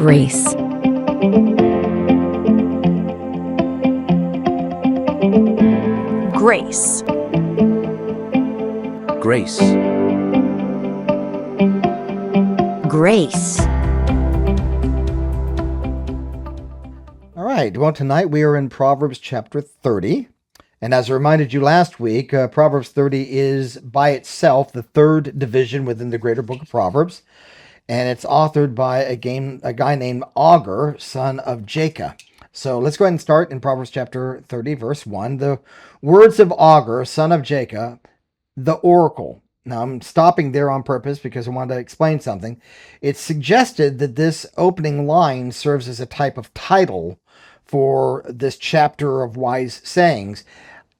grace. Grace. Grace. Grace. All right, well, tonight we are in Proverbs chapter 30. And as I reminded you last week, Proverbs 30 is by itself the third division within the greater book of Proverbs. And it's authored by a guy named Agur, son of Jacob. So let's go ahead and start in Proverbs chapter 30, verse 1. The words of Agur, son of Jacob, the oracle. Now, I'm stopping there on purpose because I wanted to explain something. It's suggested that this opening line serves as a type of title for this chapter of wise sayings.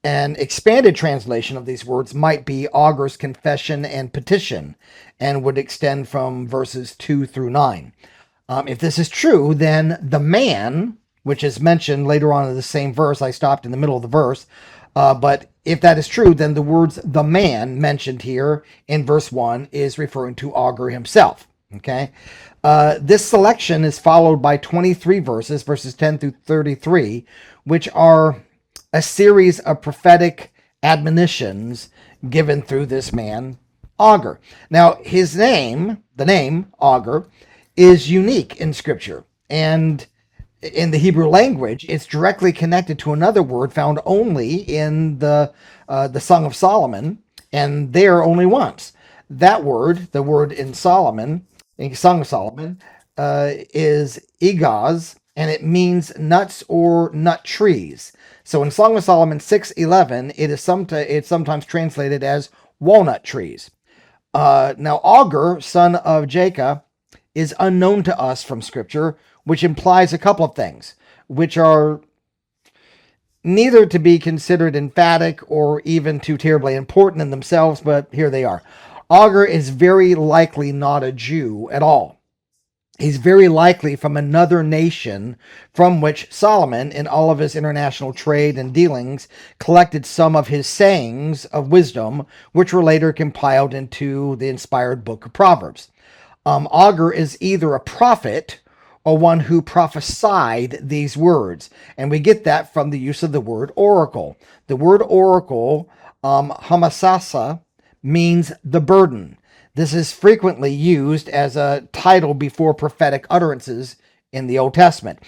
An expanded translation of these words might be Agur's confession and petition, and would extend from verses 2 through 9. If this is true, then the man, which is mentioned later on in the same verse, I stopped in the middle of the verse, but if that is true, then the words the man mentioned here in verse 1 is referring to Agur himself. Okay? This selection is followed by 23 verses 10 through 33, which are a series of prophetic admonitions given through this man, Agur. Now, his name, the name Agur, is unique in Scripture, and in the Hebrew language, it's directly connected to another word found only in the Song of Solomon, and there only once. That word, the word in Song of Solomon, is igaz, and it means nuts or nut trees. So in Song of Solomon 6:11, it's sometimes translated as walnut trees. Now, Agur, son of Jacob, is unknown to us from Scripture, which implies a couple of things, which are neither to be considered emphatic or even too terribly important in themselves, but here they are. Agur is very likely not a Jew at all. He's very likely from another nation from which Solomon, in all of his international trade and dealings, collected some of his sayings of wisdom, which were later compiled into the inspired book of Proverbs. Agur is either a prophet or one who prophesied these words. And we get that from the use of the word oracle. The word oracle, hamasasa, means the burden. This is frequently used as a title before prophetic utterances in the Old Testament.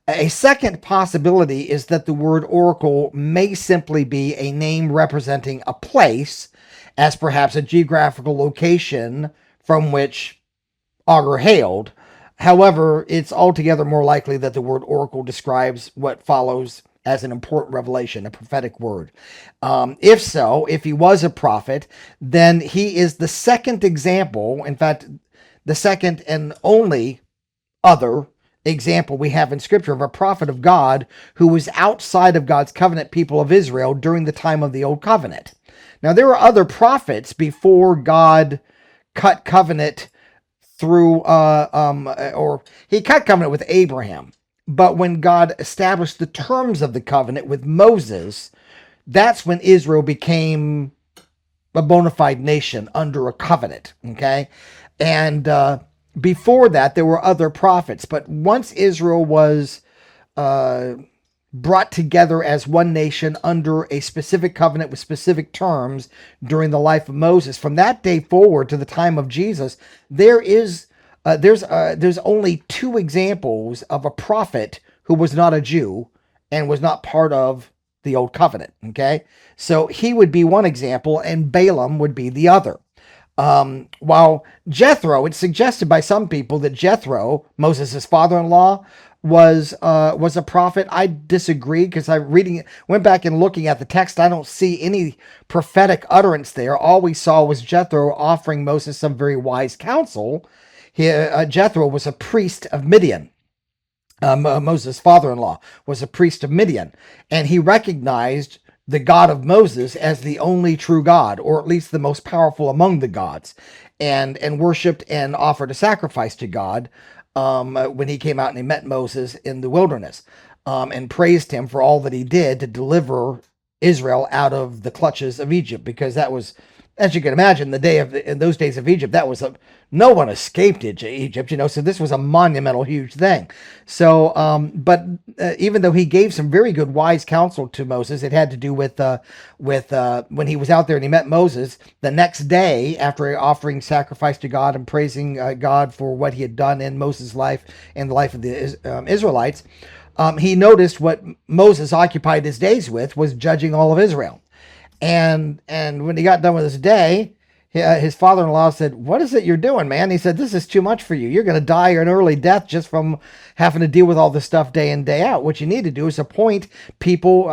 A second possibility is that the word oracle may simply be a name representing a place, as perhaps a geographical location from which Agur hailed. However, it's altogether more likely that the word oracle describes what follows as an important revelation, a prophetic word. If he was a prophet, then he is the second example, in fact, the second and only other example we have in Scripture of a prophet of God who was outside of God's covenant people of Israel during the time of the Old Covenant. Now, there were other prophets before God cut covenant he cut covenant with Abraham. But when God established the terms of the covenant with Moses, that's when Israel became a bona fide nation under a covenant, okay? And before that, there were other prophets. But once Israel was brought together as one nation under a specific covenant with specific terms during the life of Moses, from that day forward to the time of Jesus, there's only two examples of a prophet who was not a Jew and was not part of the Old Covenant. Okay, so he would be one example, and Balaam would be the other. While Jethro, it's suggested by some people that Jethro, Moses' father-in-law, was a prophet. I disagree, because went back and looking at the text, I don't see any prophetic utterance there. All we saw was Jethro offering Moses some very wise counsel. Jethro was a priest of Midian. Moses' father-in-law was a priest of Midian, and he recognized the God of Moses as the only true God, or at least the most powerful among the gods, and worshipped and offered a sacrifice to God when he came out and he met Moses in the wilderness, and praised him for all that he did to deliver Israel out of the clutches of Egypt, because that was as you can imagine, in those days of Egypt, no one escaped Egypt, so this was a monumental, huge thing. So, but even though he gave some very good, wise counsel to Moses, it had to do with when he was out there and he met Moses the next day after offering sacrifice to God and praising God for what he had done in Moses' life and the life of the Israelites. He noticed what Moses occupied his days with was judging all of Israel. And when he got done with his day, his father-in-law said, "What is it you're doing, man?" He said, "This is too much for you. You're going to die an early death just from having to deal with all this stuff day in, day out. What you need to do is appoint people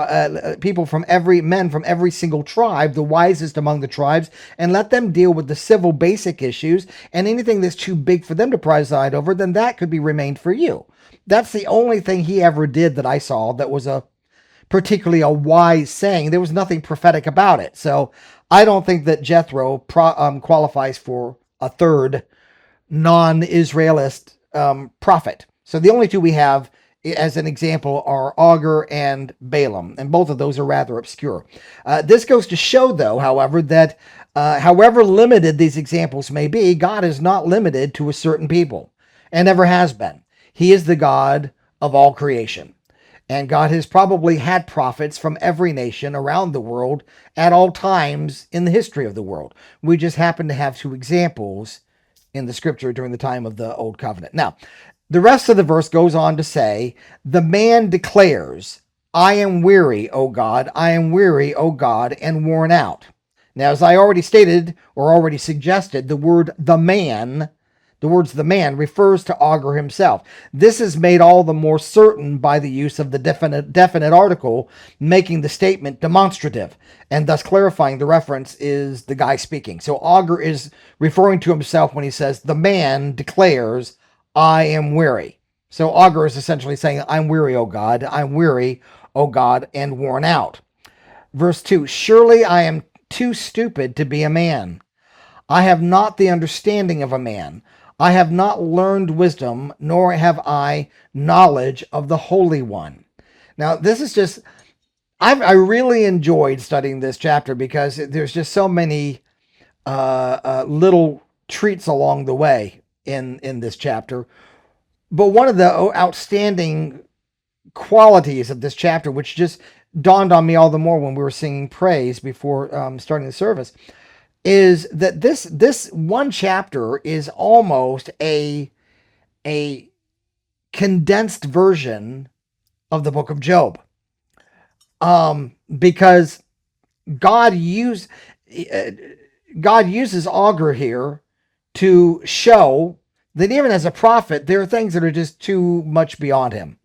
from every single tribe, the wisest among the tribes, and let them deal with the civil basic issues, and anything that's too big for them to preside over, then that could be remained for you." That's the only thing he ever did that I saw that was particularly a wise saying. There was nothing prophetic about it. So I don't think that Jethro qualifies for a third non-Israelist prophet. So the only two we have as an example are Agur and Balaam, and both of those are rather obscure. This goes to show, though, however, that however limited these examples may be, God is not limited to a certain people and never has been. He is the God of all creation. And God has probably had prophets from every nation around the world at all times in the history of the world. We just happen to have two examples in the scripture during the time of the Old Covenant. Now, the rest of the verse goes on to say, "The man declares, 'I am weary, O God, I am weary, O God, and worn out.'" Now, as I already stated or already suggested, the words "the man" refers to Agur himself. This is made all the more certain by the use of the definite article, making the statement demonstrative, and thus clarifying the reference is the guy speaking. So Agur is referring to himself when he says, "The man declares, 'I am weary.'" So Agur is essentially saying, "I'm weary, O God. I'm weary, O God, and worn out." Verse 2, "Surely I am too stupid to be a man. I have not the understanding of a man. I have not learned wisdom, nor have I knowledge of the Holy One." Now, this is just, I really enjoyed studying this chapter because there's just so many little treats along the way in this chapter. But one of the outstanding qualities of this chapter, which just dawned on me all the more when we were singing praise before starting the service, is that this one chapter is almost a condensed version of the book of Job, because God uses Agur here to show that even as a prophet, there are things that are just too much beyond him.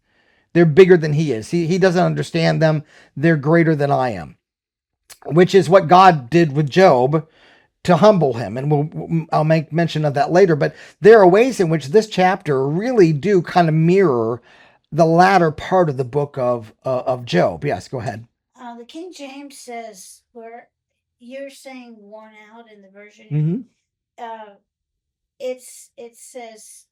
They're bigger than he is. He doesn't understand them. They're greater than I am, which is what God did with Job to humble him, and I'll make mention of that later. But there are ways in which this chapter really do kind of mirror the latter part of the book of Job. Yes, go ahead. The King James says, where you're saying worn out in the version, Mm-hmm. it says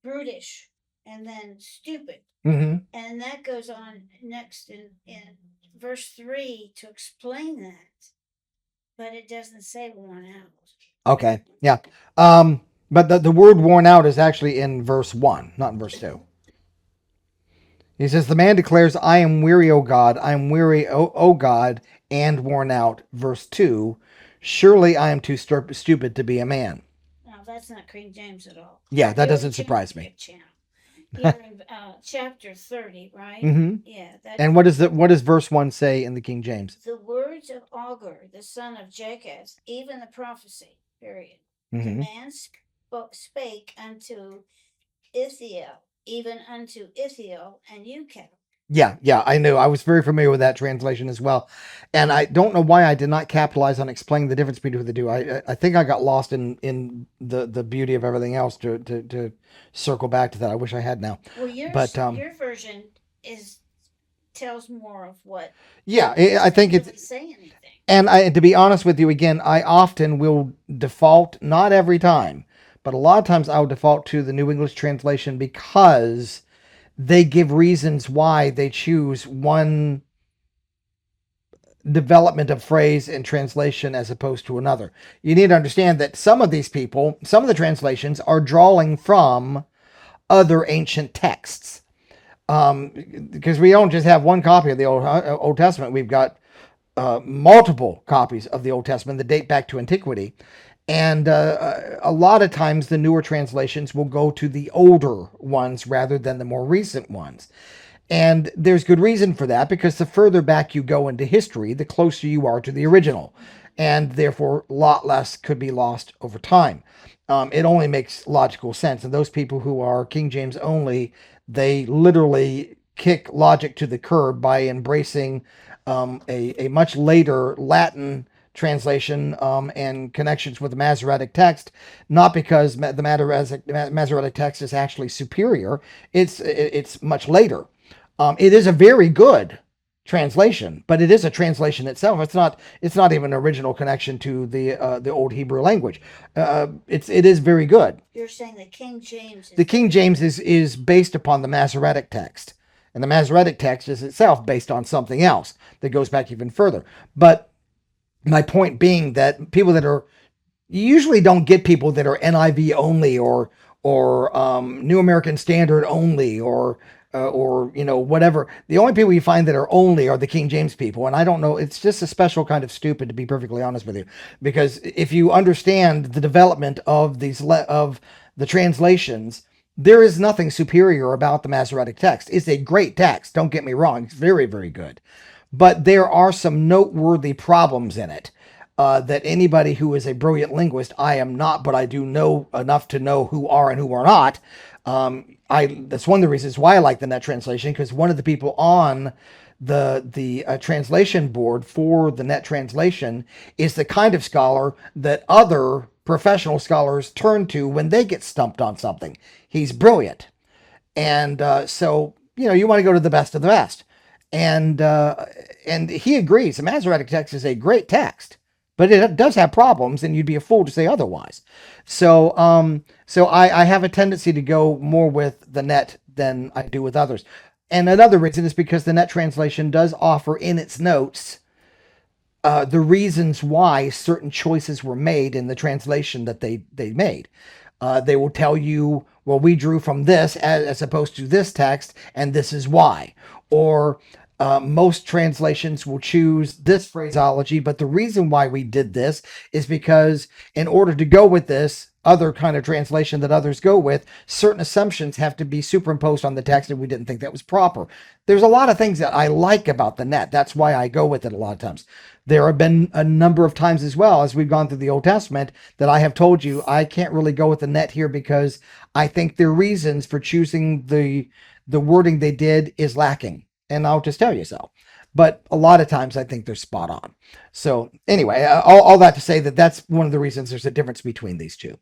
brutish and then stupid. Mm-hmm. And that goes on next in verse 3 to explain that, but it doesn't say worn out. Okay, yeah. But the word worn out is actually in verse 1, not in verse 2. He says, "The man declares, 'I am weary, O God, I am weary, O God, and worn out.' Verse 2, "Surely I am too stupid to be a man." Now, that's not King James at all. Yeah, that doesn't surprise me. You're in chapter 30, right? Mm-hmm. Yeah. And what does verse 1 say in the King James? "The words of Agur, the son of Jacob, even the prophecy," period. Mm-hmm. "The man spake unto Ithiel, even unto Ithiel and Ucal." Yeah, I knew. I was very familiar with that translation as well. And I don't know why I did not capitalize on explaining the difference between the two. I think I got lost in the beauty of everything else to circle back to that. I wish I had now. Well, your version tells more of what. Yeah, I think it's it's say anything. And to be honest with you, again, I often will default, not every time, but a lot of times I'll default to the New English translation because they give reasons why they choose one development of phrase and translation as opposed to another. You need to understand that some of these people, some of the translations are drawing from other ancient texts. Because we don't just have one copy of the Old Testament. We've got multiple copies of the Old Testament that date back to antiquity. And a lot of times the newer translations will go to the older ones rather than the more recent ones. And there's good reason for that, because the further back you go into history, the closer you are to the original. And therefore, a lot less could be lost over time. It only makes logical sense. And those people who are King James only, they literally kick logic to the curb by embracing a much later Latin translation and connections with the Masoretic text, not because the Masoretic text is actually superior. It's much later. It is a very good translation, but it is a translation itself. It's not even an original connection to the old Hebrew language. It is very good. You're saying the King James. The King James is based upon the Masoretic text, and the Masoretic text is itself based on something else that goes back even further. But my point being that people that are, you usually don't get people that are NIV only or New American Standard only or whatever. The only people you find that are only are the King James people. And I don't know, it's just a special kind of stupid, to be perfectly honest with you, because if you understand the development of of the translations, there is nothing superior about the Masoretic text. It's a great text. Don't get me wrong. It's very, very good. But there are some noteworthy problems in it. That anybody who is a brilliant linguist, I am not, but I do know enough to know who are and who are not. That's one of the reasons why I like the net translation, because one of the people on the translation board for the net translation is the kind of scholar that other professional scholars turn to when they get stumped on something. He's brilliant. And so, you want to go to the best of the best. And he agrees. The Masoretic text is a great text, but it does have problems, and you'd be a fool to say otherwise. So I have a tendency to go more with the net than I do with others. And another reason is because the net translation does offer in its notes the reasons why certain choices were made in the translation that they made. They will tell you, well, we drew from this as opposed to this text, and this is why. Or most translations will choose this phraseology, but the reason why we did this is because in order to go with this other kind of translation that others go with, certain assumptions have to be superimposed on the text, and we didn't think that was proper. There's a lot of things that I like about the net. That's why I go with it a lot of times. There have been a number of times as well as we've gone through the Old Testament that I have told you I can't really go with the net here because I think their reasons for choosing the wording they did is lacking. And I'll just tell you so. But a lot of times I think they're spot on. So anyway, all that to say that that's one of the reasons there's a difference between these two.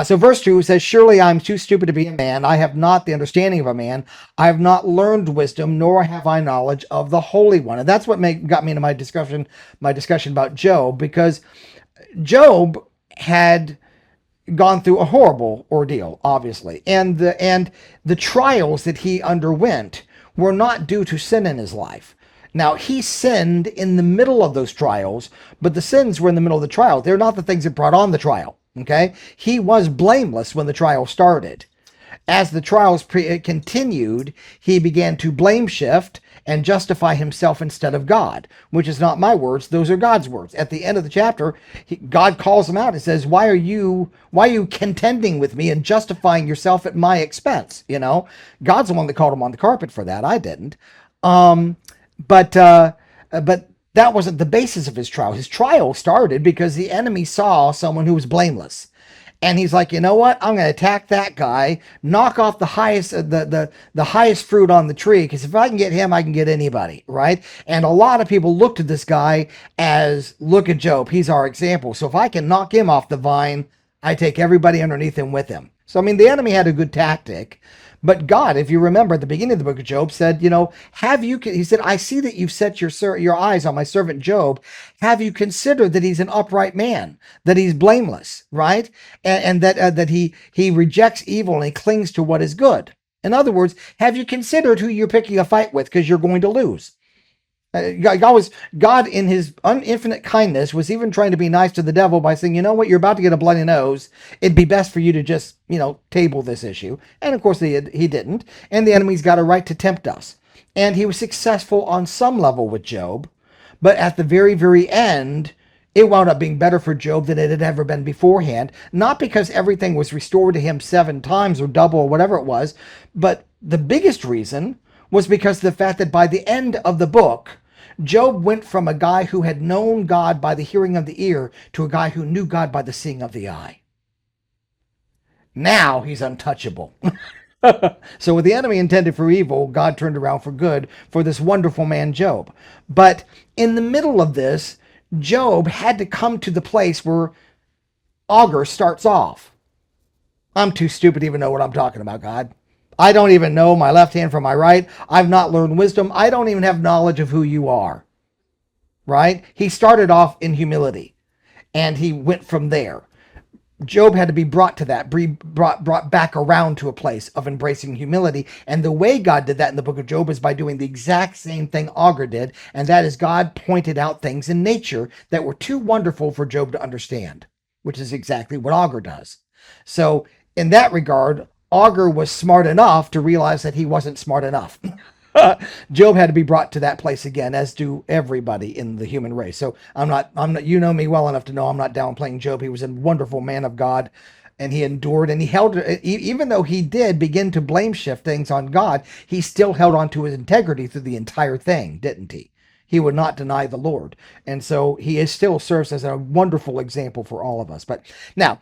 So verse 2 says, surely I'm too stupid to be a man. I have not the understanding of a man. I have not learned wisdom, nor have I knowledge of the Holy One. And that's what got me into my discussion about Job, because Job had gone through a horrible ordeal, obviously. And the trials that he underwent were not due to sin in his life. Now, he sinned in the middle of those trials, but the sins were in the middle of the trial. They're not the things that brought on the trial, okay? He was blameless when the trial started. As the trials continued, he began to blame shift and justify himself instead of God, which is not my words. Those are God's words. At the end of the chapter, God calls him out and says, why are you contending with me and justifying yourself at my expense? God's the one that called him on the carpet for that. I didn't. But that wasn't the basis of his trial. His trial started because the enemy saw someone who was blameless. And he's like, you know what? I'm going to attack that guy, knock off the highest, the highest fruit on the tree. Because if I can get him, I can get anybody, right? And a lot of people looked at this guy as, look at Job. He's our example. So if I can knock him off the vine, I take everybody underneath him with him. So, the enemy had a good tactic. But God, if you remember at the beginning of the book of Job, said, he said, I see that you've set your eyes on my servant Job. Have you considered that he's an upright man, that he's blameless, right? And that he rejects evil and he clings to what is good. In other words, have you considered who you're picking a fight with, because you're going to lose? God in his infinite kindness was even trying to be nice to the devil by saying, you know what, you're about to get a bloody nose. It'd be best for you to just, table this issue. And of course he didn't. And the enemy's got a right to tempt us. And he was successful on some level with Job. But at the very, very end, it wound up being better for Job than it had ever been beforehand. Not because everything was restored to him 7 times or double or whatever it was, but the biggest reason was because of the fact that by the end of the book, Job went from a guy who had known God by the hearing of the ear to a guy who knew God by the seeing of the eye. Now he's untouchable. So what the enemy intended for evil, God turned around for good for this wonderful man, Job. But in the middle of this, Job had to come to the place where Agur starts off. I'm too stupid to even know what I'm talking about, God. I don't even know my left hand from my right. I've not learned wisdom. I don't even have knowledge of who you are. Right? He started off in humility and he went from there. Job had to be brought to that, brought back around to a place of embracing humility. And the way God did that in the book of Job is by doing the exact same thing Agur did. And that is God pointed out things in nature that were too wonderful for Job to understand, which is exactly what Agur does. So in that regard, Agur was smart enough to realize that he wasn't smart enough. Job had to be brought to that place again, as do everybody in the human race. So I'm not, you know me well enough to know I'm not downplaying Job. He was a wonderful man of God and he endured and he held, even though he did begin to blame shift things on God, he still held on to his integrity through the entire thing, didn't he? He would not deny the Lord. And so he is still serves as a wonderful example for all of us. But now,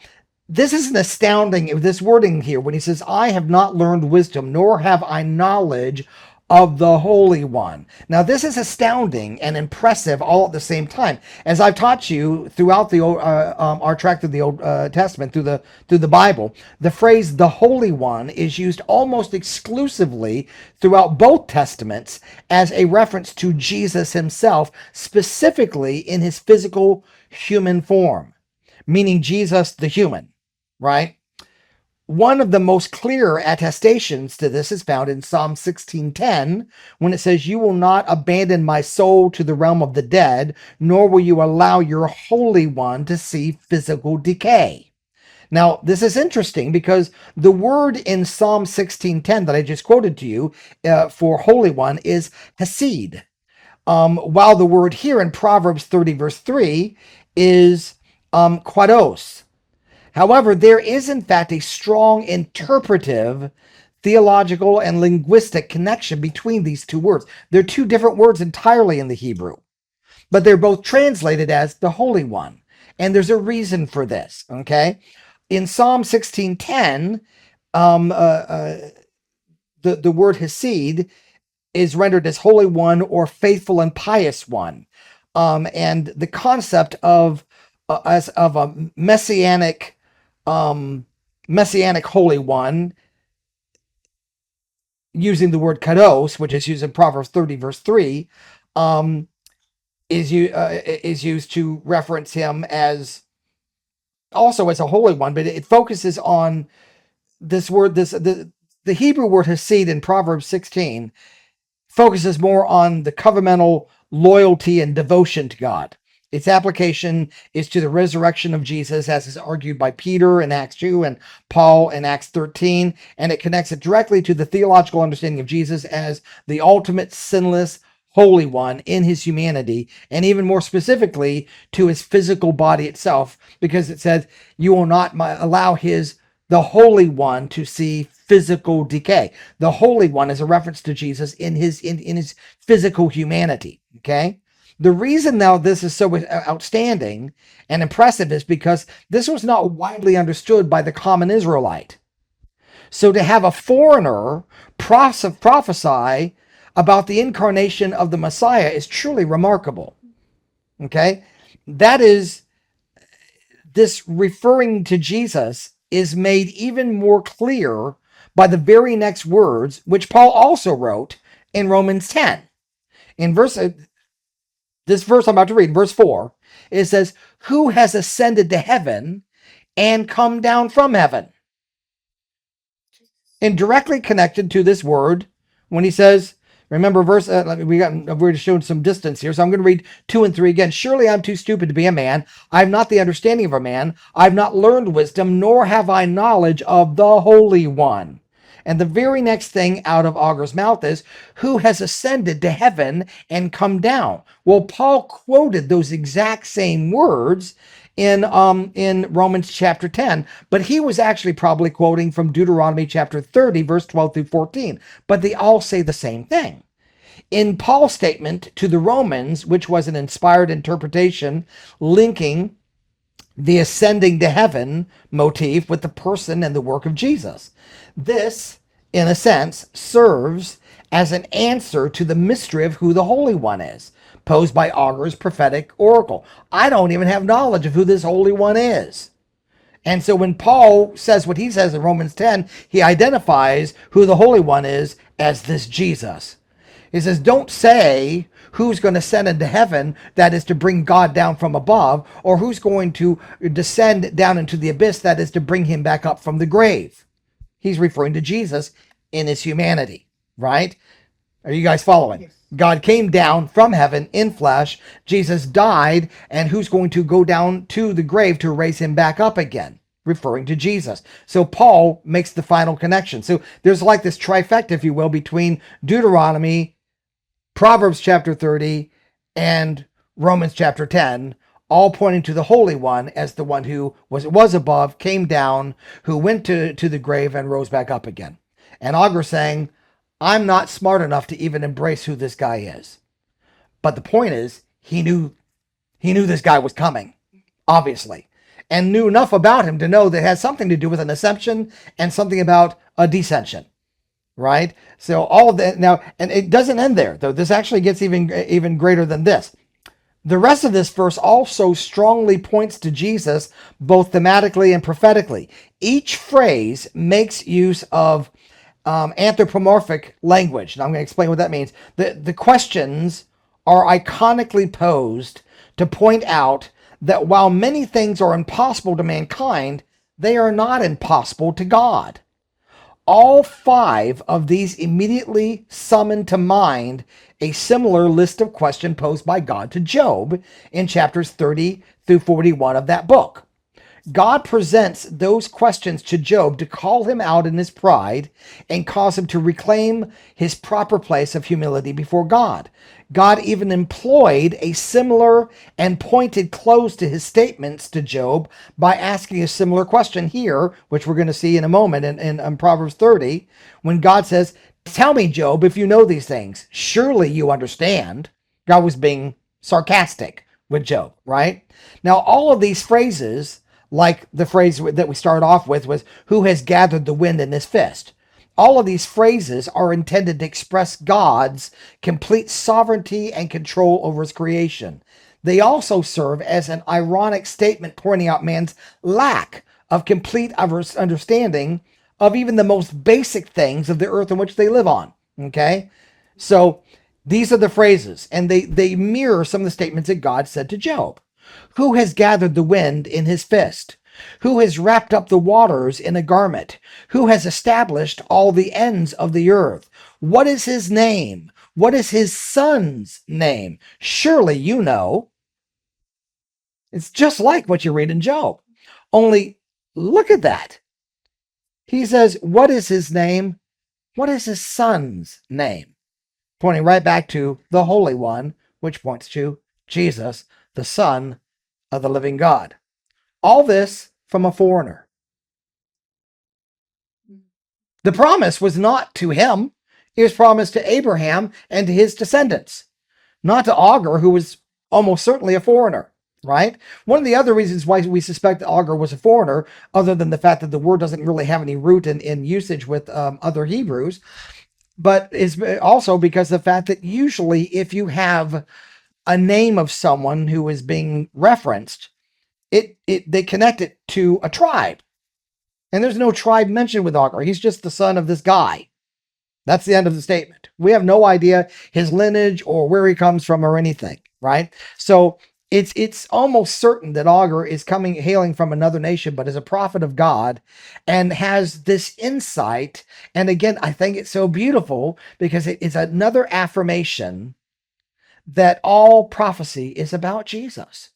this is an astounding, this wording here, when he says, I have not learned wisdom, nor have I knowledge of the Holy One. Now, this is astounding and impressive all at the same time. As I've taught you throughout the our track through the Old Testament, through the Bible, the phrase "the Holy One" is used almost exclusively throughout both Testaments as a reference to Jesus himself, specifically in his physical human form, meaning Jesus the human, right? One of the most clear attestations to this is found in Psalm 16:10, when it says, you will not abandon my soul to the realm of the dead, nor will you allow your Holy One to see physical decay. Now, this is interesting because the word in Psalm 16:10 that I just quoted to you for Holy One is Hesed, while the word here in Proverbs 30 verse 3 is Quados. However, there is in fact a strong interpretive, theological, and linguistic connection between these two words. They're two different words entirely in the Hebrew, but they're both translated as the Holy One. And there's a reason for this, okay? In Psalm 16:10, the word Hesed is rendered as Holy One or Faithful and Pious One. And the concept of a messianic Holy One, using the word kados, which is used in Proverbs 30 verse 3, is used to reference him as also as a holy one, but it focuses on this word, the Hebrew word hesed in Proverbs 16 focuses more on the covenantal loyalty and devotion to God. Its application is to the resurrection of Jesus, as is argued by Peter in Acts 2 and Paul in Acts 13, and it connects it directly to the theological understanding of Jesus as the ultimate sinless Holy One in his humanity, and even more specifically to his physical body itself, because it says, you will not allow the Holy One to see physical decay. The Holy One is a reference to Jesus in his physical humanity, okay? The reason now this is so outstanding and impressive is because this was not widely understood by the common Israelite. So to have a foreigner prophesy about the incarnation of the Messiah is truly remarkable. Okay? That is, this referring to Jesus is made even more clear by the very next words, which Paul also wrote in Romans 10. In this verse I'm about to read, verse 4, it says, who has ascended to heaven and come down from heaven? And directly connected to this word, when he says, Remember we're showing some distance here, so I'm going to read 2 and 3 again. Surely I'm too stupid to be a man. I have not the understanding of a man. I've not learned wisdom, nor have I knowledge of the Holy One. And the very next thing out of Agur's mouth is, who has ascended to heaven and come down? Well, Paul quoted those exact same words in Romans chapter 10, but he was actually probably quoting from Deuteronomy chapter 30, verse 12 through 14. But they all say the same thing. In Paul's statement to the Romans, which was an inspired interpretation linking the ascending to heaven motif with the person and the work of Jesus. This, in a sense, serves as an answer to the mystery of who the Holy One is, posed by Agur's prophetic oracle. I don't even have knowledge of who this Holy One is. And so when Paul says what he says in Romans 10, he identifies who the Holy One is as this Jesus. He says, don't say who's going to ascend into heaven, that is to bring God down from above, or who's going to descend down into the abyss, that is to bring him back up from the grave. He's referring to Jesus in his humanity, right? Are you guys following? Yes. God came down from heaven in flesh. Jesus died, and who's going to go down to the grave to raise him back up again? Referring to Jesus. So Paul makes the final connection. So there's like this trifecta, if you will, between Deuteronomy, Proverbs chapter 30, and Romans chapter 10, all pointing to the Holy One as the one who was above, came down, who went to the grave and rose back up again. And Agur saying, I'm not smart enough to even embrace who this guy is. But the point is, he knew this guy was coming, obviously, and knew enough about him to know that it has something to do with an ascension and something about a descension. Right? So all of that now, and it doesn't end there, though. This actually gets even greater than this. The rest of this verse also strongly points to Jesus, both thematically and prophetically. Each phrase makes use of anthropomorphic language. Now I'm going to explain what that means. The questions are iconically posed to point out that while many things are impossible to mankind, they are not impossible to God. All 5 of these immediately summon to mind a similar list of questions posed by God to Job in chapters 30 through 41 of that book. God presents those questions to Job to call him out in his pride and cause him to reclaim his proper place of humility before God. God even employed a similar and pointed close to his statements to Job by asking a similar question here, which we're going to see in a moment in Proverbs 30, when God says, tell me, Job, if you know these things. Surely you understand. God was being sarcastic with Job, right? Now, all of these phrases, like the phrase that we started off with was, who has gathered the wind in his fist? All of these phrases are intended to express God's complete sovereignty and control over his creation. They also serve as an ironic statement pointing out man's lack of complete understanding of even the most basic things of the earth in which they live on. Okay? So these are the phrases, and they mirror some of the statements that God said to Job. Who has gathered the wind in his fist? Who has wrapped up the waters in a garment? Who has established all the ends of the earth? What is his name? What is his son's name? Surely you know. It's just like what you read in Job. Only look at that. He says, what is his name? What is his son's name? Pointing right back to the Holy One, which points to Jesus, the Son of the living God. All this from a foreigner. The promise was not to him. It was promised to Abraham and to his descendants, not to Agur, who was almost certainly a foreigner, right? One of the other reasons why we suspect that Agur was a foreigner, other than the fact that the word doesn't really have any root in usage with other Hebrews, but is also because of the fact that usually if you have a name of someone who is being referenced, they connect it to a tribe. And there's no tribe mentioned with Agur. He's just the son of this guy. That's the end of the statement. We have no idea his lineage or where he comes from or anything, right? So It's almost certain that Agur is hailing from another nation, but is a prophet of God and has this insight. And again, I think it's so beautiful because it is another affirmation that all prophecy is about Jesus.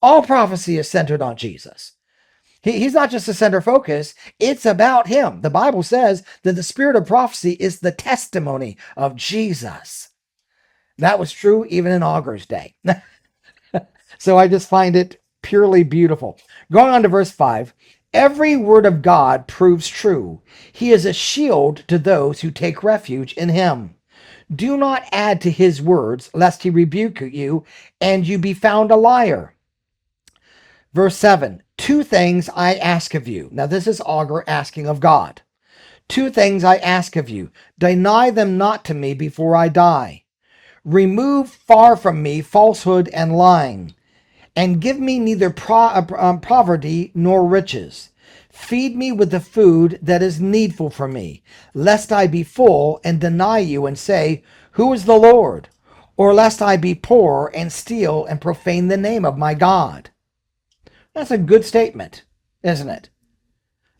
All prophecy is centered on Jesus. He's not just the center focus, it's about him. The Bible says that the spirit of prophecy is the testimony of Jesus. That was true even in Agur's day. So I just find it purely beautiful. Going on to verse 5, every word of God proves true. He is a shield to those who take refuge in him. Do not add to his words, lest he rebuke you and you be found a liar. Verse 7, 2 things I ask of you. Now this is Agur asking of God. 2 things I ask of you. Deny them not to me before I die. Remove far from me falsehood and lying, and give me neither poverty nor riches. Feed me with the food that is needful for me, lest I be full and deny you and say, who is the Lord? Or lest I be poor and steal and profane the name of my God. That's a good statement, isn't it?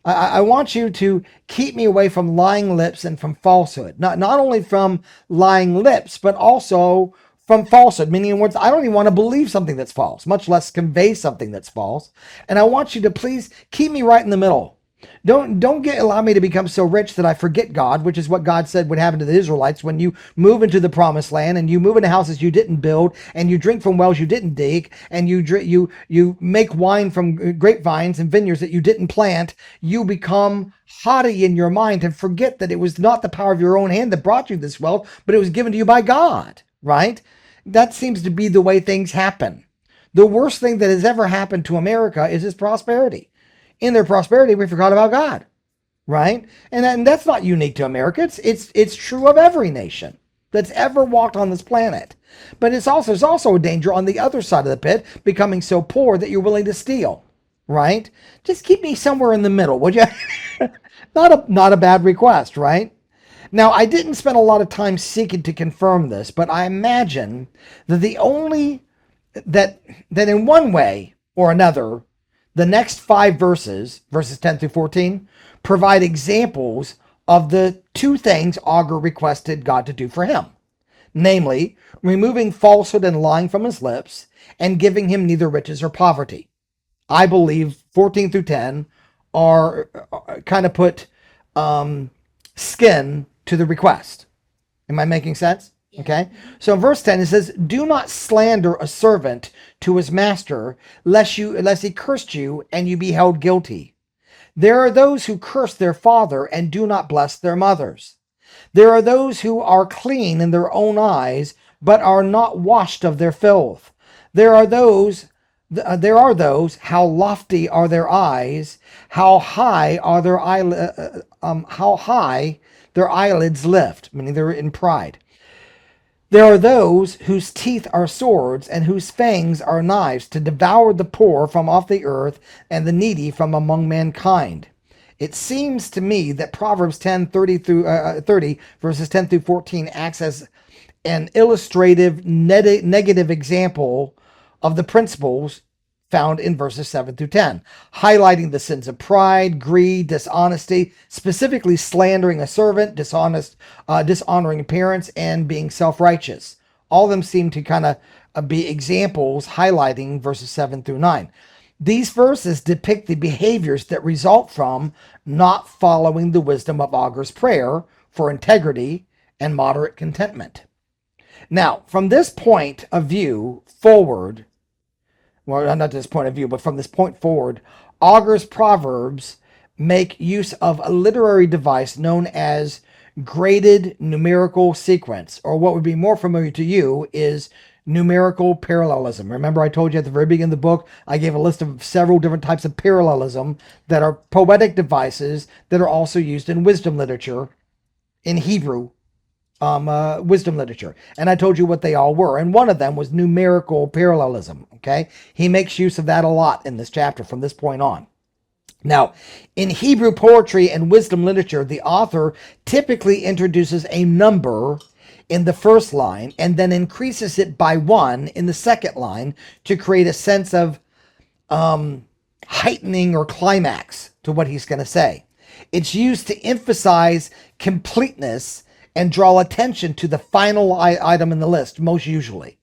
I want you to keep me away from lying lips and from falsehood. Not only from lying lips, but also from falsehood, meaning in words, I don't even want to believe something that's false, much less convey something that's false. And I want you to please keep me right in the middle. Don't allow me to become so rich that I forget God, which is what God said would happen to the Israelites when you move into the promised land and you move into houses you didn't build and you drink from wells you didn't dig and you make wine from grapevines and vineyards that you didn't plant. You become haughty in your mind and forget that it was not the power of your own hand that brought you this wealth, but it was given to you by God, right? That seems to be the way things happen. The worst thing that has ever happened to America is its prosperity. In their prosperity, we forgot about God, right? And that's not unique to America. It's true of every nation that's ever walked on this planet. But there's also a danger on the other side of the pit, becoming so poor that you're willing to steal, right? Just keep me somewhere in the middle, would you? Not a bad request, right? Now, I didn't spend a lot of time seeking to confirm this, but I imagine that that in one way or another, the next 5 verses 10 through 14, provide examples of the 2 things Agur requested God to do for him. Namely, removing falsehood and lying from his lips and giving him neither riches or poverty. I believe 14 through 10 are kind of put skin to the request. Am I making sense? Okay. So in verse 10 it says, do not slander a servant to his master, lest he cursed you and you be held guilty. There are those who curse their father and do not bless their mothers. There are those who are clean in their own eyes, but are not washed of their filth. There are those, how lofty are their eyes, how high their eyelids lift, meaning they're in pride. There are those whose teeth are swords and whose fangs are knives to devour the poor from off the earth and the needy from among mankind. It seems to me that Proverbs 30 verses 10 through 14 acts as an illustrative negative example of the principles found in verses 7 through 10, highlighting the sins of pride, greed, dishonesty, specifically slandering a servant, dishonoring parents, and being self-righteous. All of them seem to kind of be examples highlighting verses 7 through 9. These verses depict the behaviors that result from not following the wisdom of Agur's prayer for integrity and moderate contentment. Now, from this point of view forward, well, not this point of view, but from this point forward, Agur's Proverbs make use of a literary device known as graded numerical sequence, or what would be more familiar to you is numerical parallelism. Remember, I told you at the very beginning of the book, I gave a list of several different types of parallelism that are poetic devices that are also used in wisdom literature, in Hebrew wisdom literature. And I told you what they all were. And one of them was numerical parallelism. Okay. He makes use of that a lot in this chapter from this point on. Now, in Hebrew poetry and wisdom literature, the author typically introduces a number in the first line and then increases it by 1 in the second line to create a sense of heightening or climax to what he's going to say. It's used to emphasize completeness and draw attention to the final item in the list, most usually,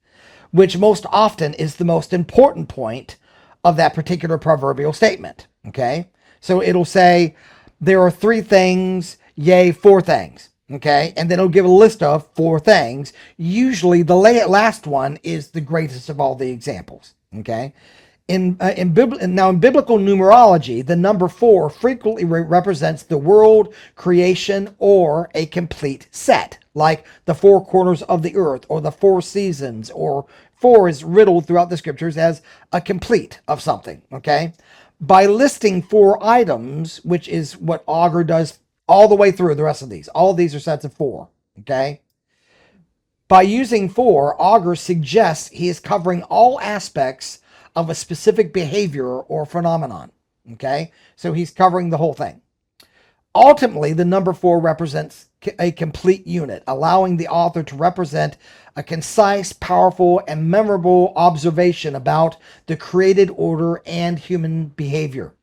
which most often is the most important point of that particular proverbial statement. Okay? So it'll say, there are 3 things, yea, 4 things. Okay? And then it'll give a list of 4 things. Usually the last one is the greatest of all the examples. Okay? In biblical numerology, the number 4 frequently represents the world, creation, or a complete set, like the 4 corners of the earth, or the 4 seasons, or 4 is riddled throughout the scriptures as a complete of something, okay? By listing 4 items, which is what Agur does all the way through the rest of these. All of these are sets of 4, okay? By using 4, Agur suggests he is covering all aspects of a specific behavior or phenomenon. Okay? So he's covering the whole thing. Ultimately, the number 4 represents a complete unit, allowing the author to represent a concise, powerful, and memorable observation about the created order and human behavior.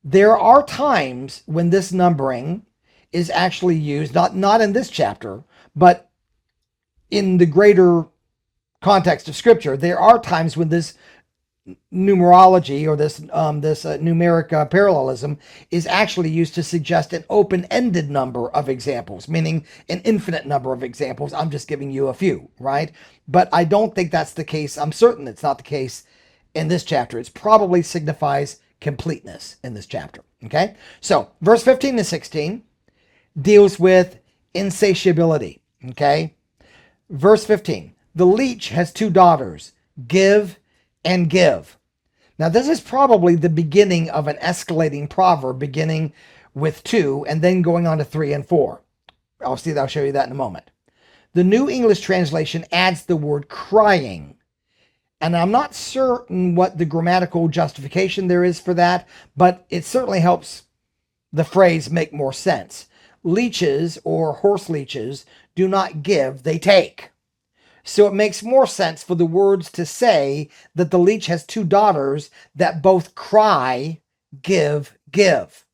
There are times when this numbering is actually used, not in this chapter, but in the greater context of Scripture. There are times when this numerology or this numeric parallelism is actually used to suggest an open-ended number of examples, meaning an infinite number of examples. I'm just giving you a few, right? But I don't think that's the case. I'm certain it's not the case in this chapter. It probably signifies completeness in this chapter, okay? So verse 15 to 16 deals with insatiability, okay? Verse 15, the leech has 2 daughters, give and give. Now this is probably the beginning of an escalating proverb, beginning with 2 and then going on to 3 and 4. I'll show you that in a moment. The New English Translation adds the word crying, and I'm not certain what the grammatical justification there is for that, but it certainly helps the phrase make more sense. Leeches, or horse leeches, do not give, they take. So it makes more sense for the words to say that the leech has 2 daughters that both cry, give, give.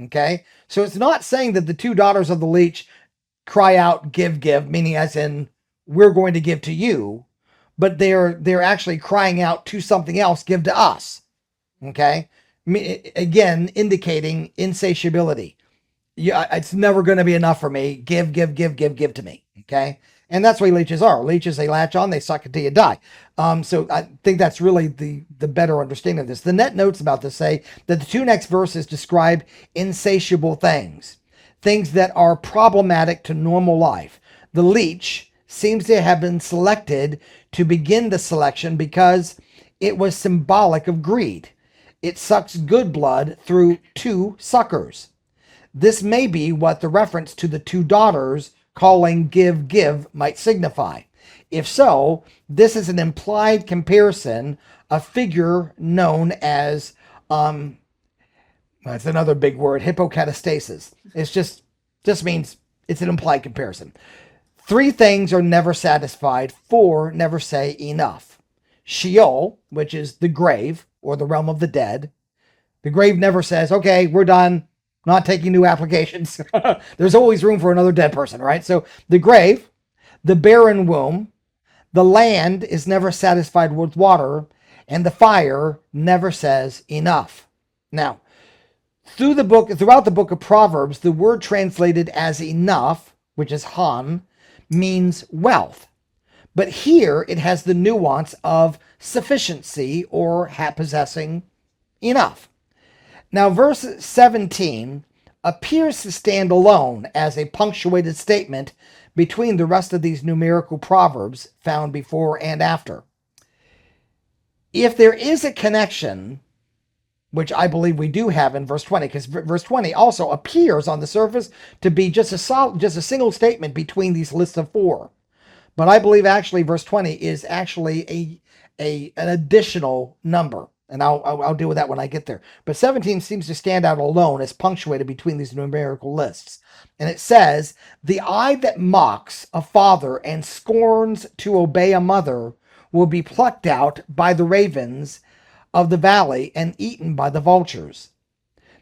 Okay? So it's not saying that the 2 daughters of the leech cry out, give, give, meaning as in, we're going to give to you, but they're actually crying out to something else, give to us. Okay? Again, indicating insatiability. Yeah, it's never going to be enough for me. Give, give, give, give, give to me. Okay? And that's what leeches are. Leeches, they latch on, they suck until you die. So I think that's really the better understanding of this. The net notes about this say that the 2 next verses describe insatiable things that are problematic to normal life. The leech seems to have been selected to begin the selection because it was symbolic of greed. It sucks good blood through 2 suckers. This may be what the reference to the 2 daughters calling give, give might signify. If so, this is an implied comparison, a figure known as, that's another big word, hypocatastasis. It's just means it's an implied comparison. 3 things are never satisfied, 4 never say enough. Sheol, which is the grave or the realm of the dead. The grave never says, okay, we're done. Not taking new applications. There's always room for another dead person, right? So the grave, the barren womb, the land is never satisfied with water, and the fire never says enough. Now, throughout the book of Proverbs, the word translated as enough, which is han, means wealth. But here it has the nuance of sufficiency or possessing enough. Now, verse 17 appears to stand alone as a punctuated statement between the rest of these numerical proverbs found before and after. If there is a connection, which I believe we do have in verse 20, because verse 20 also appears on the surface to be just a single statement between these lists of 4. But I believe actually verse 20 is actually an additional number. And I'll deal with that when I get there. But 17 seems to stand out alone as punctuated between these numerical lists. And it says, the eye that mocks a father and scorns to obey a mother will be plucked out by the ravens of the valley and eaten by the vultures.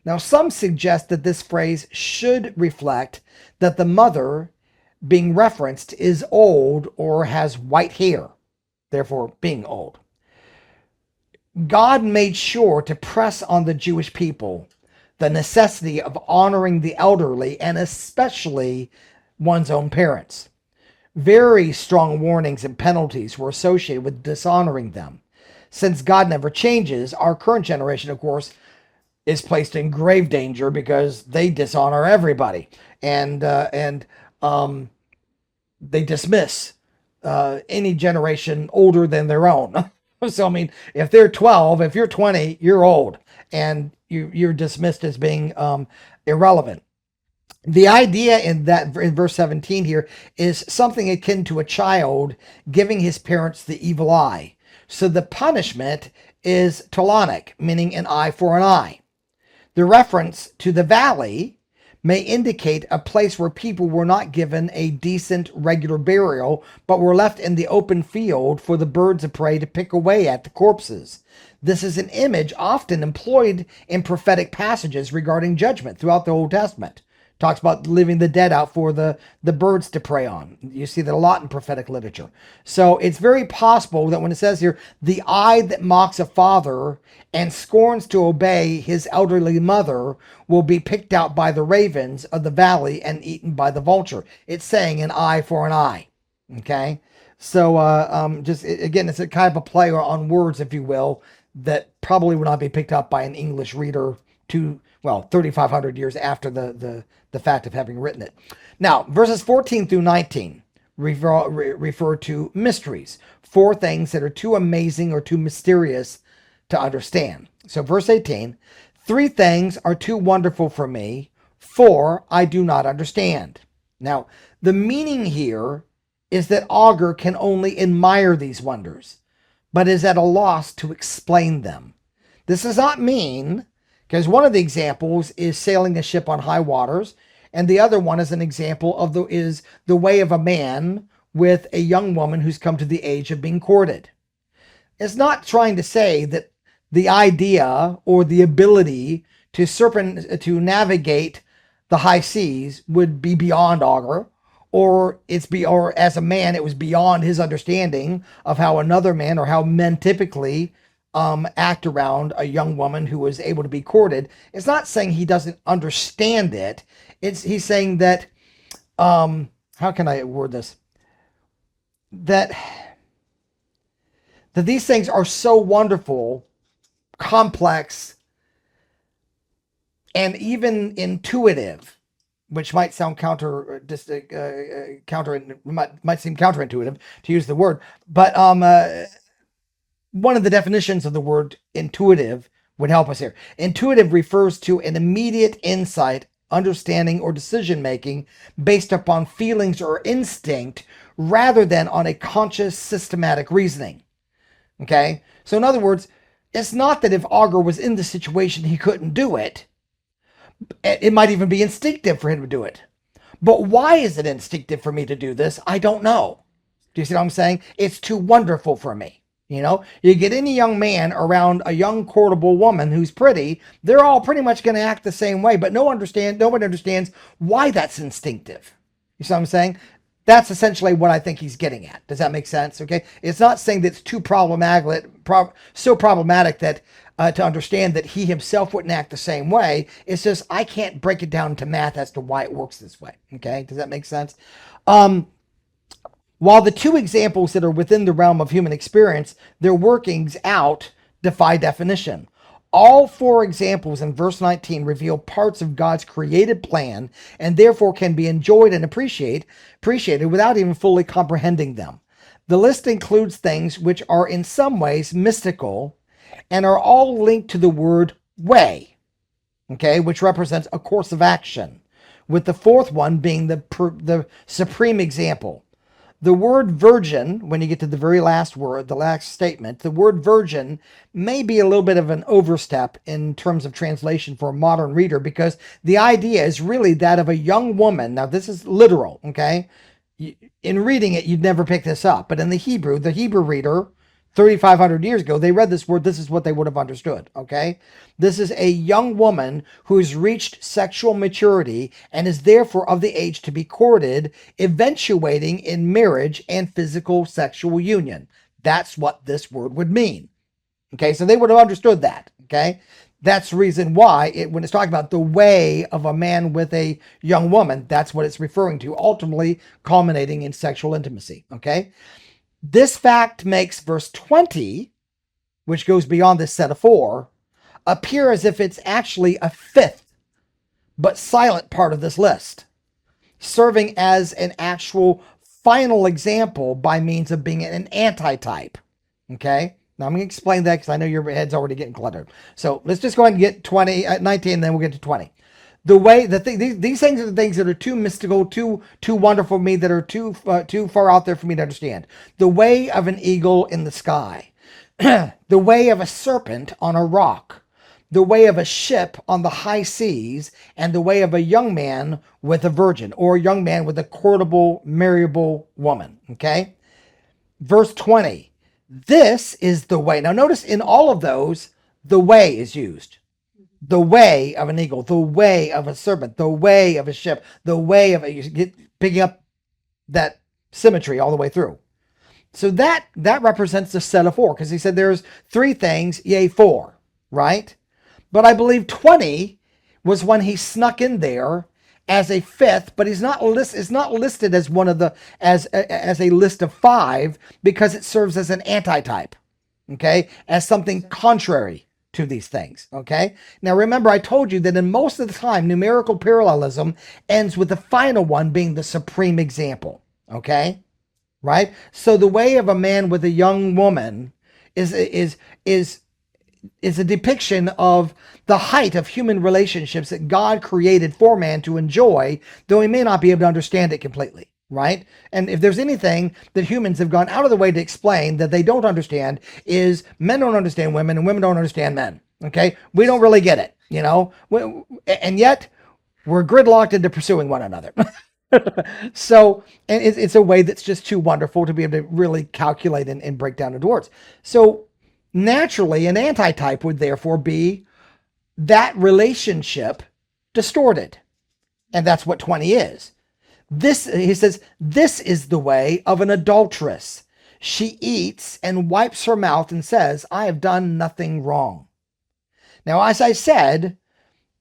Now, some suggest that this phrase should reflect that the mother being referenced is old or has white hair, therefore being old. God made sure to press on the Jewish people the necessity of honoring the elderly and especially one's own parents. Very strong warnings and penalties were associated with dishonoring them. Since God never changes, our current generation, of course, is placed in grave danger because they dishonor everybody and they dismiss any generation older than their own. So, I mean, if they're 12, if you're 20, you're old and you're dismissed as being irrelevant. The idea in verse 17 here is something akin to a child giving his parents the evil eye. So the punishment is talonic, meaning an eye for an eye. The reference to the valley may indicate a place where people were not given a decent regular burial, but were left in the open field for the birds of prey to pick away at the corpses. This is an image often employed in prophetic passages regarding judgment throughout the Old Testament. Talks about leaving the dead out for the birds to prey on. You see that a lot in prophetic literature. So it's very possible that when it says here, the eye that mocks a father and scorns to obey his elderly mother will be picked out by the ravens of the valley and eaten by the vulture. It's saying an eye for an eye. Okay? So again, it's a kind of a play on words, if you will, that probably would not be picked up by an English reader 3,500 years after the fact of having written it. Now, verses 14 through 19 refer to mysteries, 4 things that are too amazing or too mysterious to understand. So verse 18, 3 things are too wonderful for me, 4 I do not understand. Now, the meaning here is that Agur can only admire these wonders, but is at a loss to explain them. This does not mean, because one of the examples is sailing a ship on high waters, and the other one is an example of the way of a man with a young woman who's come to the age of being courted. It's not trying to say that the idea or the ability to navigate the high seas would be beyond Agur, or as a man it was beyond his understanding of how another man or how men typically act around a young woman who was able to be courted. It's not saying he doesn't understand it. He's saying that, how can I word this? That these things are so wonderful, complex, and even intuitive, which might sound might seem counterintuitive to use the word, but one of the definitions of the word intuitive would help us here. Intuitive refers to an immediate insight, understanding, or decision making based upon feelings or instinct rather than on a conscious, systematic reasoning. Okay? So in other words, it's not that if Agur was in the situation he couldn't do it. It might even be instinctive for him to do it. But why is it instinctive for me to do this? I don't know. Do you see what I'm saying? It's too wonderful for me. You know, you get any young man around a young courtable woman who's pretty, they're all pretty much going to act the same way, but no one understands why that's instinctive. You see what I'm saying? That's essentially what I think he's getting at. Does that make sense? Okay. It's not saying that it's too problematic that to understand that he himself wouldn't act the same way. It's just, I can't break it down to math as to why it works this way. Okay. Does that make sense? While the 2 examples that are within the realm of human experience, their workings out defy definition. All 4 examples in verse 19 reveal parts of God's created plan and therefore can be enjoyed and appreciated without even fully comprehending them. The list includes things which are in some ways mystical and are all linked to the word way, okay, which represents a course of action, with the 4th one being the supreme example. The word virgin, when you get to the very last word, the last statement, the word virgin may be a little bit of an overstep in terms of translation for a modern reader, because the idea is really that of a young woman. Now, this is literal, okay? In reading it, you'd never pick this up. But in the Hebrew reader, 3,500 years ago, they read this word. This is what they would have understood, okay? This is a young woman who has reached sexual maturity and is therefore of the age to be courted, eventuating in marriage and physical sexual union. That's what this word would mean, okay? So they would have understood that, okay? That's the reason why when it's talking about the way of a man with a young woman, that's what it's referring to, ultimately culminating in sexual intimacy, okay? This fact makes verse 20, which goes beyond this set of four, appear as if it's actually a fifth but silent part of this list, serving as an actual final example by means of being an antitype. Okay? Now I'm going to explain that because I know your head's already getting cluttered. So let's just go ahead and get 19, and then we'll get to 20. These things are the things that are too mystical, too wonderful for me, that are too far out there for me to understand. The way of an eagle in the sky, the way of a serpent on a rock, the way of a ship on the high seas, and the way of a young man with a virgin, or a young man with a courtable, marriable woman. Okay? Verse 20. This is the way. Now notice in all of those, the way is used. The way of an eagle, the way of a serpent, the way of a ship, the way of picking up that symmetry all the way through. So that represents the set of four, because he said there's three things, yea, four, right? But I believe 20 was when he snuck in there as a fifth, but it's not listed as one of the as a list of five, because it serves as an antitype, okay, as something contrary to these things, okay? Now remember, I told you that in most of the time, numerical parallelism ends with the final one being the supreme example, okay? Right? So the way of a man with a young woman is a depiction of the height of human relationships that God created for man to enjoy, though he may not be able to understand it completely. Right? And if there's anything that humans have gone out of the way to explain that they don't understand, is men don't understand women and women don't understand men. Okay? We don't really get it, you know? And yet we're gridlocked into pursuing one another. So, and it's a way that's just too wonderful to be able to really calculate and break down into words. So naturally, an antitype would therefore be that relationship distorted. And that's what 20 is. This, he says, this is the way of an adulteress. She eats and wipes her mouth and says, I have done nothing wrong. Now, as I said,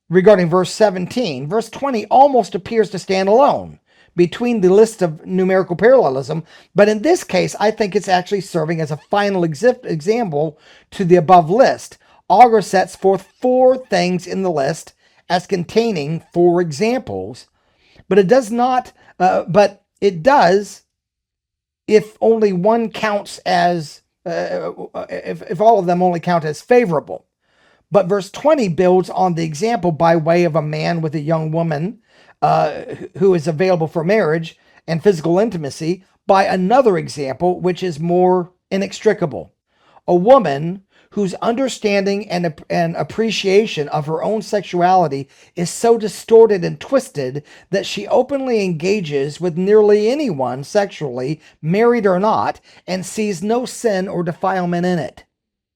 regarding verse 17, verse 20 almost appears to stand alone between the list of numerical parallelism, but in this case, I think it's actually serving as a final example to the above list. Agur sets forth four things in the list as containing four examples, but it does not, but it does if only one counts as, if all of them only count as favorable. But verse 20 builds on the example by way of a man with a young woman who is available for marriage and physical intimacy by another example, which is more inextricable. A woman whose understanding and appreciation of her own sexuality is so distorted and twisted that she openly engages with nearly anyone sexually, married or not, and sees no sin or defilement in it.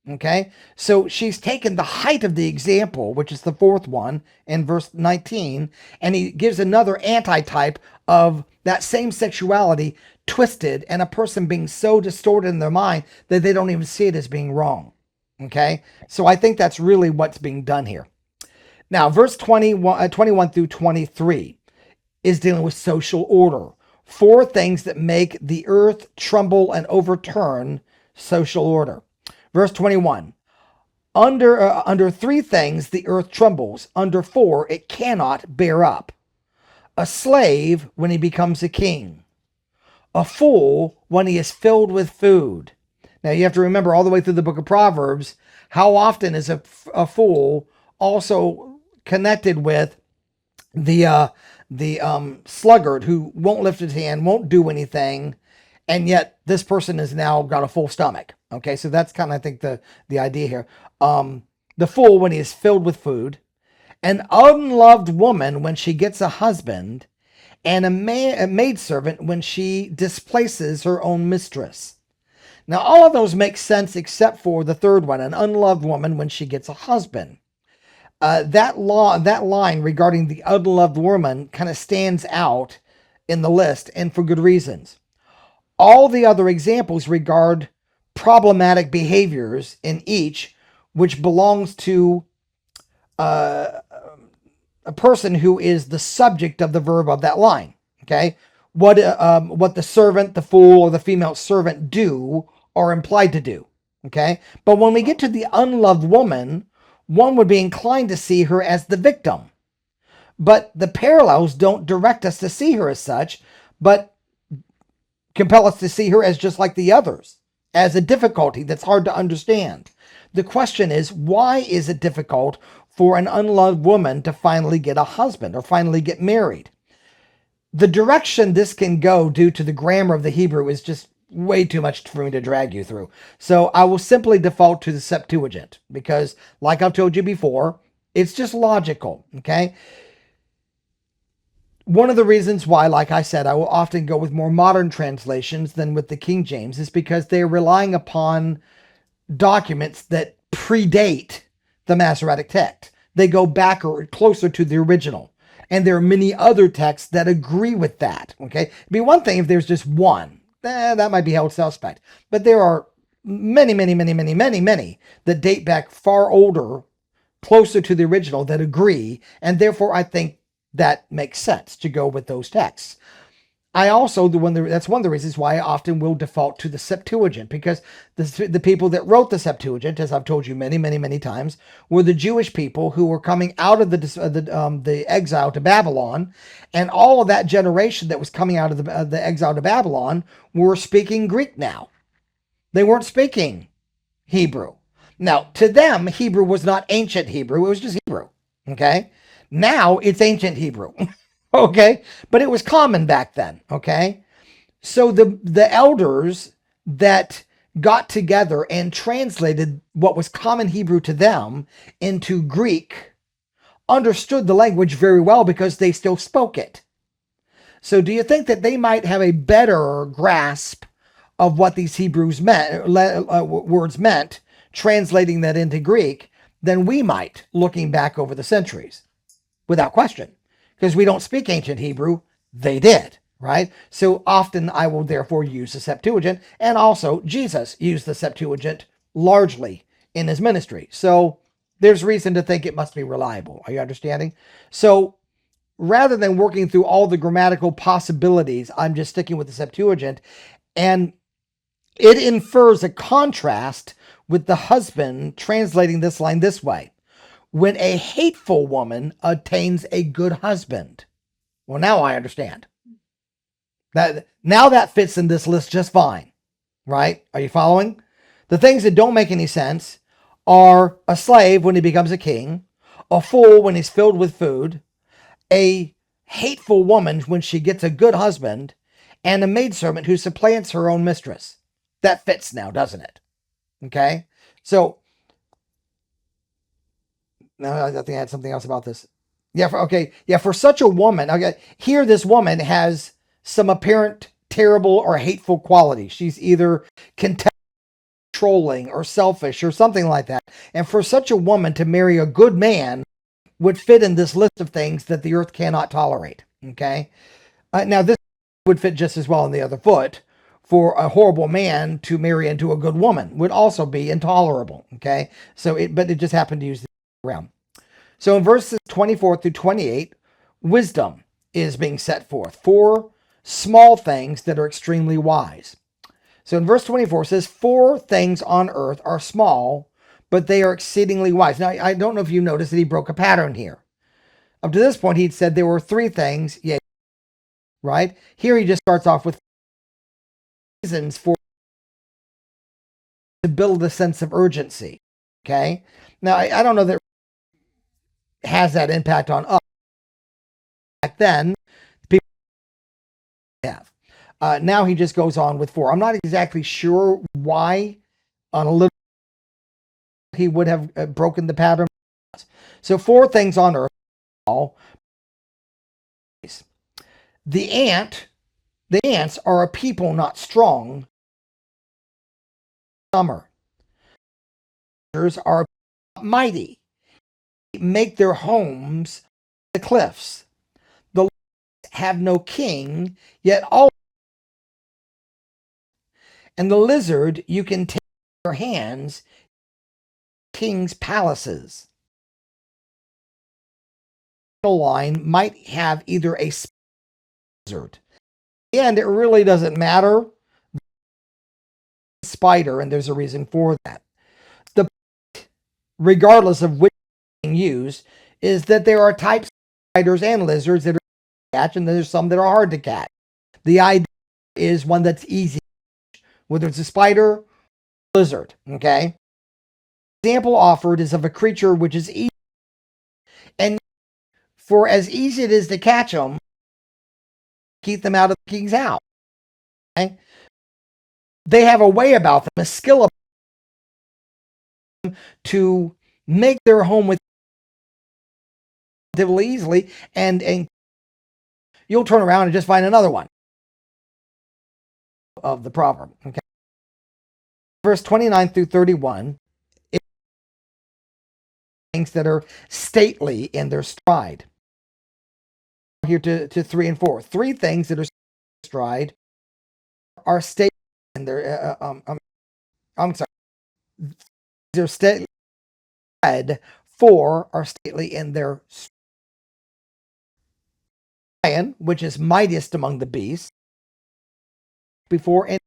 Okay, so she's taken the height of the example, which is the fourth one in verse 19, and he gives another antitype of that same sexuality twisted, and a person being so distorted in their mind that they don't even see it as being wrong. Okay, so I think that's really what's being done here. Now, verse 21 through 23 is dealing with social order. Four things that make the earth tremble and overturn social order. Verse 21, under three things the earth trembles, under four it cannot bear up. A slave when he becomes a king. A fool when he is filled with food. Now you have to remember all the way through the book of Proverbs, how often is a fool also connected with the sluggard who won't lift his hand, won't do anything, and yet this person has now got a full stomach. Okay, so that's kind of, I think, the idea here. The fool when he is filled with food, an unloved woman when she gets a husband, and a maidservant when she displaces her own mistress. Now, all of those make sense except for the third one, an unloved woman when she gets a husband. That line regarding the unloved woman kind of stands out in the list, and for good reasons. All the other examples regard problematic behaviors in each, which belongs to a person who is the subject of the verb of that line. Okay, what the servant, the fool, or the female servant do are implied to do. Okay, but when we get to the unloved woman, one would be inclined to see her as the victim. But the parallels don't direct us to see her as such, but compel us to see her as just like the others, as a difficulty that's hard to understand. The question is, why is it difficult for an unloved woman to finally get a husband or finally get married? The direction this can go due to the grammar of the Hebrew is just way too much for me to drag you through. So I will simply default to the Septuagint because, like I've told you before, it's just logical, okay? One of the reasons why, like I said, I will often go with more modern translations than with the King James is because they're relying upon documents that predate the Masoretic text. They go back or closer to the original. And there are many other texts that agree with that, okay? It'd be one thing if there's just one. That might be held suspect. But there are many that date back far older, closer to the original, that agree. And therefore, I think that makes sense to go with those texts. I also, that's one of the reasons why I often will default to the Septuagint, because the people that wrote the Septuagint, as I've told you many times, were the Jewish people who were coming out of the exile to Babylon, and all of that generation that was coming out of the exile to Babylon were speaking Greek now. They weren't speaking Hebrew. Now, to them, Hebrew was not ancient Hebrew, it was just Hebrew, okay? Now, it's ancient Hebrew. Okay, but it was common back then. Okay, so the elders that got together and translated what was common Hebrew to them into Greek understood the language very well because they still spoke it. So do you think that they might have a better grasp of what these Hebrews meant, words meant, translating that into Greek than we might, looking back over the centuries? Without question. Because we don't speak ancient Hebrew, they did, right? So often I will therefore use the Septuagint, and also Jesus used the Septuagint largely in his ministry. So there's reason to think it must be reliable. Are you understanding? So rather than working through all the grammatical possibilities, I'm just sticking with the Septuagint, and it infers a contrast with the husband translating this line this way. When a hateful woman attains a good husband. Well, now I understand. Now that fits in this list just fine, right? Are you following? The things that don't make any sense are a slave when he becomes a king, a fool when he's filled with food, a hateful woman when she gets a good husband, and a maidservant who supplants her own mistress. That fits now, doesn't it? Okay? So, now I think I had something else about this. For such a woman, okay, here this woman has some apparent terrible or hateful quality. She's either controlling or selfish or something like that. And for such a woman to marry a good man would fit in this list of things that the earth cannot tolerate. Okay. Now this would fit just as well on the other foot. For a horrible man to marry into a good woman would also be intolerable. Okay. But it just happened to use the around. So in verses 24 through 28, wisdom is being set forth. 4 small things that are extremely wise. So in verse 24 it says, 4 things on earth are small, but they are exceedingly wise. Now, I don't know if you noticed that he broke a pattern here. Up to this point, he'd said there were 3 things, right? Here he just starts off with reasons for to build a sense of urgency. Okay? Now, I don't know that has that impact on us. Back then, people have. Now he just goes on with 4. I'm not exactly sure why on a little he would have broken the pattern. So 4 things on earth. The ants are a people not strong. Summer. Are mighty. Make their homes the cliffs. The have no king, yet all. And the lizard you can take in your hands, king's palaces. The line might have either a lizard. And it really doesn't matter. Spider, and there's a reason for that. The regardless of which being used, is that there are types of spiders and lizards that are catch, and there's some that are hard to catch. The idea is one that's easy, whether it's a spider or a lizard. Okay. The example offered is of a creature which is easy, and for as easy it is to catch them, keep them out of the king's house. Okay? They have a way about them, a skill about them to make their home with relatively easily, and you'll turn around and just find another one of the proverb. Okay. Verse 29 through 31, things that are stately in their stride. Here to 3 and 4. 3 things that are stride are stately in their I'm sorry. They're stately. 4 are stately in their lion, which is mightiest among the beasts. Before any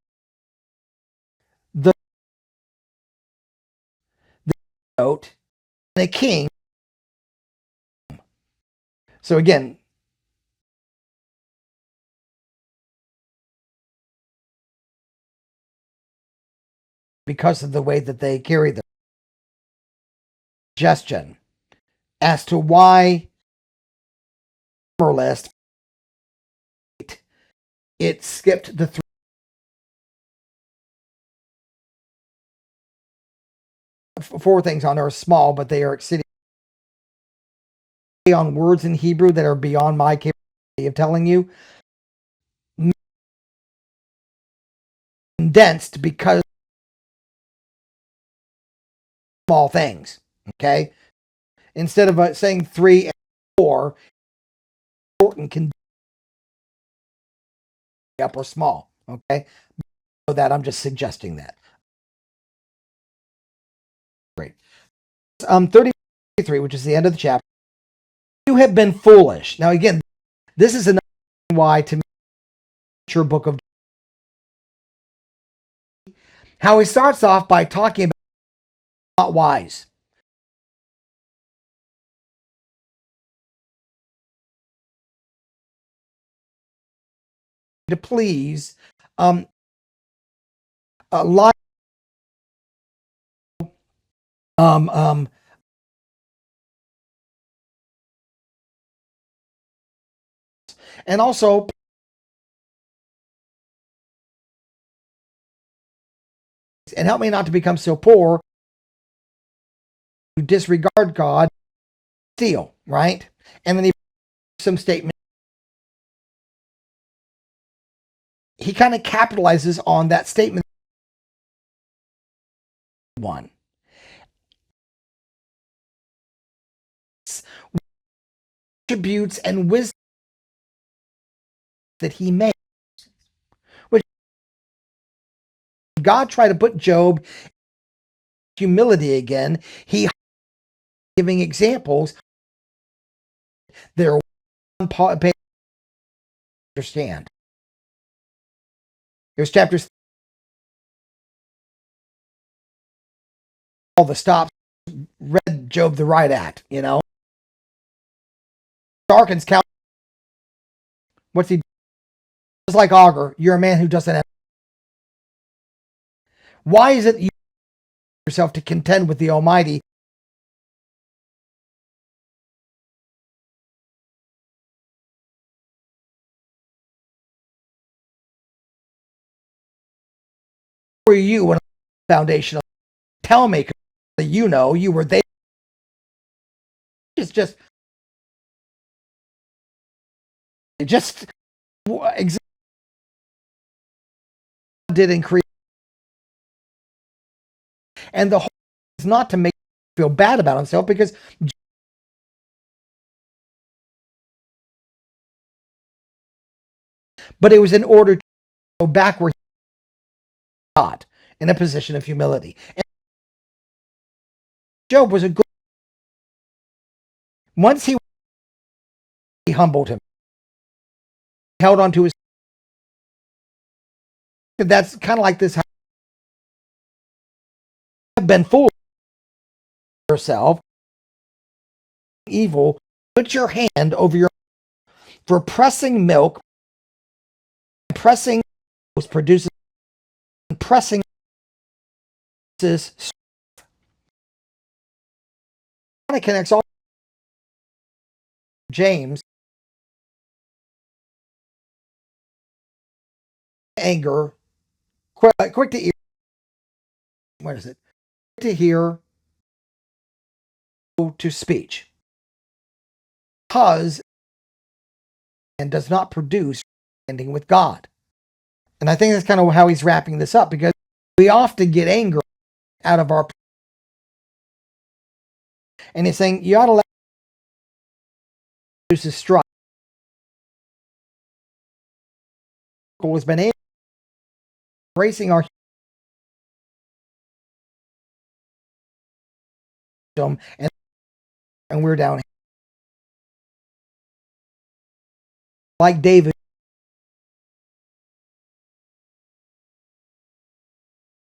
the goat and a king. So again, because of the way that they carry the suggestion as to why list it skipped the 3. 4 things on earth small, but they are exceeding on words in Hebrew that are beyond my capability of telling you. Condensed because small things. Okay. Instead of saying 3 and 4, short and condensed up or small. Okay. So that I'm just suggesting that. Great. 33, which is the end of the chapter. You have been foolish. Now again, this is another why to me your book of how he starts off by talking about not wise. To please lie and also and help me not to become so poor to disregard God, steal, right? And then he some statement. He kind of capitalizes on that statement. One attributes and wisdom that he made, which God tried to put Job humility again. He giving examples. They're one part understand. Here's chapters. All the stops read Job the right act, you know. Darkens count. What's he? Just like Agur, you're a man who doesn't have. Why is it you yourself to contend with the Almighty? were you when foundational? Tell me, you know, you were there. It's just did increase, and the whole is not to make him feel bad about himself, because but it was in order to go back where he was God, in a position of humility. And Job was a good. Once he humbled him, held on to his. That's kind of like this. Have been fooled yourself, evil. Put your hand over your, for pressing milk. Pressing produces, pressing this. It connects all. James, anger, quick to hear. What is it? Quick to hear, to speech, because and does not produce ending with God. And I think that's kind of how he's wrapping this up, because we often get anger out of our. And he's saying you ought to let produce strife. Has been embracing our and we're down like David.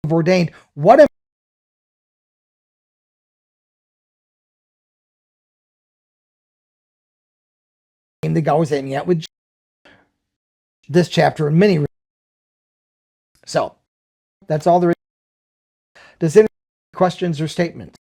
Ordained. What if the God was aiming at with this chapter and many. So that's all there is. Does any questions or statements?